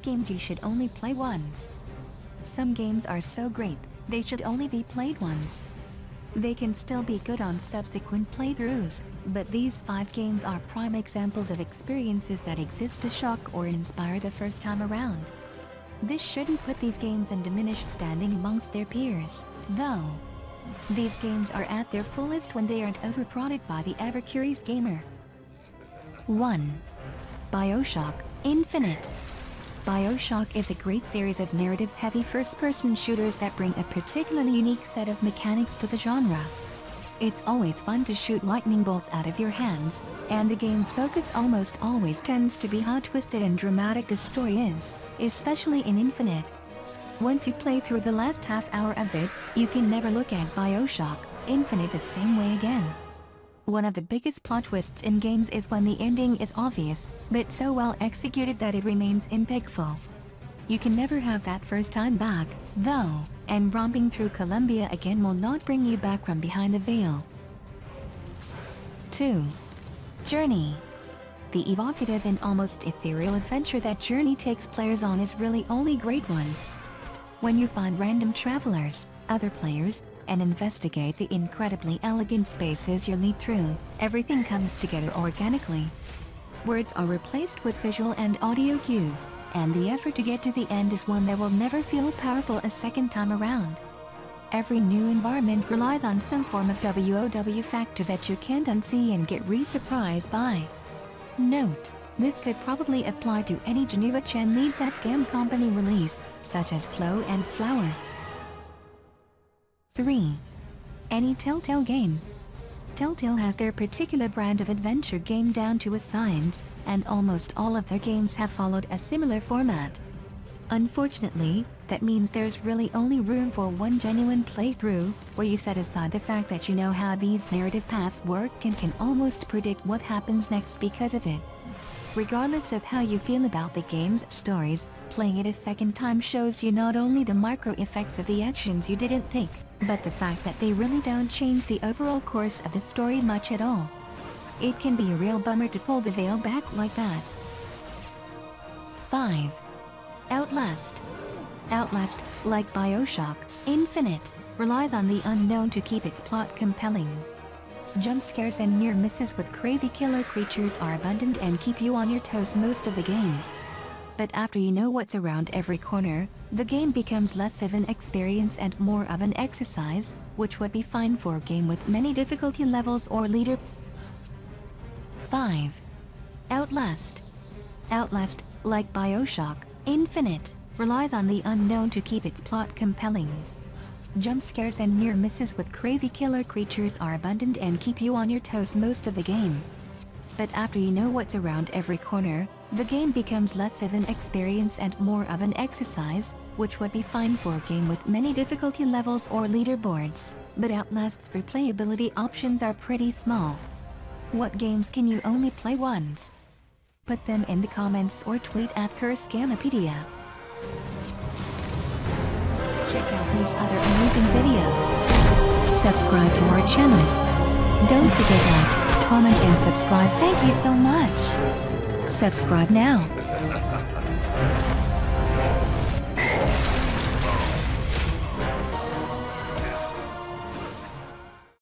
games you should only play once. Some games are so great, they should only be played once. They can still be good on subsequent playthroughs, but these 5 games are prime examples of experiences that exist to shock or inspire the first time around. This shouldn't put these games in diminished standing amongst their peers, though. These games are at their fullest when they aren't over-prodded by the ever-curious gamer. 1. Bioshock Infinite. Bioshock is a great series of narrative-heavy first-person shooters that bring a particularly unique set of mechanics to the genre. It's always fun to shoot lightning bolts out of your hands, and the game's focus almost always tends to be how twisted and dramatic the story is, especially in Infinite. Once you play through the last half hour of it, you can never look at Bioshock Infinite the same way again. One of the biggest plot twists in games is when the ending is obvious, but so well executed that it remains impactful. You can never have that first time back, though, and romping through Columbia again will not bring you back from behind the veil. 2. Journey. The evocative and almost ethereal adventure that Journey takes players on is really only great ones. When you find random travelers, other players, and investigate the incredibly elegant spaces you'll lead through, everything comes together organically. Words are replaced with visual and audio cues, and the effort to get to the end is one that will never feel powerful a second time around. Every new environment relies on some form of WOW factor that you can't unsee and get re-surprised by. Note, this could probably apply to any Geneva Chen lead that game company release, such as Flow and Flower. 3. Any Telltale game. Telltale has their particular brand of adventure game down to a science, and almost all of their games have followed a similar format. Unfortunately, that means there's really only room for one genuine playthrough, where you set aside the fact that you know how these narrative paths work and can almost predict what happens next because of it. Regardless of how you feel about the game's stories, playing it a second time shows you not only the micro effects of the actions you didn't take, but the fact that they really don't change the overall course of the story much at all. It can be a real bummer to pull the veil back like that. 5. Outlast. Outlast, like Bioshock Infinite, relies on the unknown to keep its plot compelling. Jump scares and near misses with crazy killer creatures are abundant and keep you on your toes most of the game. But after you know what's around every corner, the game becomes less of an experience and more of an exercise, which would be fine for a game with many difficulty levels or leader. 5. Outlast. Outlast, like Bioshock Infinite, relies on the unknown to keep its plot compelling. Jump scares and near misses with crazy killer creatures are abundant and keep you on your toes most of the game. But after you know what's around every corner, the game becomes less of an experience and more of an exercise, which would be fine for a game with many difficulty levels or leaderboards, but Outlast's replayability options are pretty small. What games can you only play once? Put them in the comments or tweet at CurseGamepedia. Check out these other amazing videos. Subscribe to our channel. Don't forget to like, comment and subscribe. Thank you so much. Subscribe now.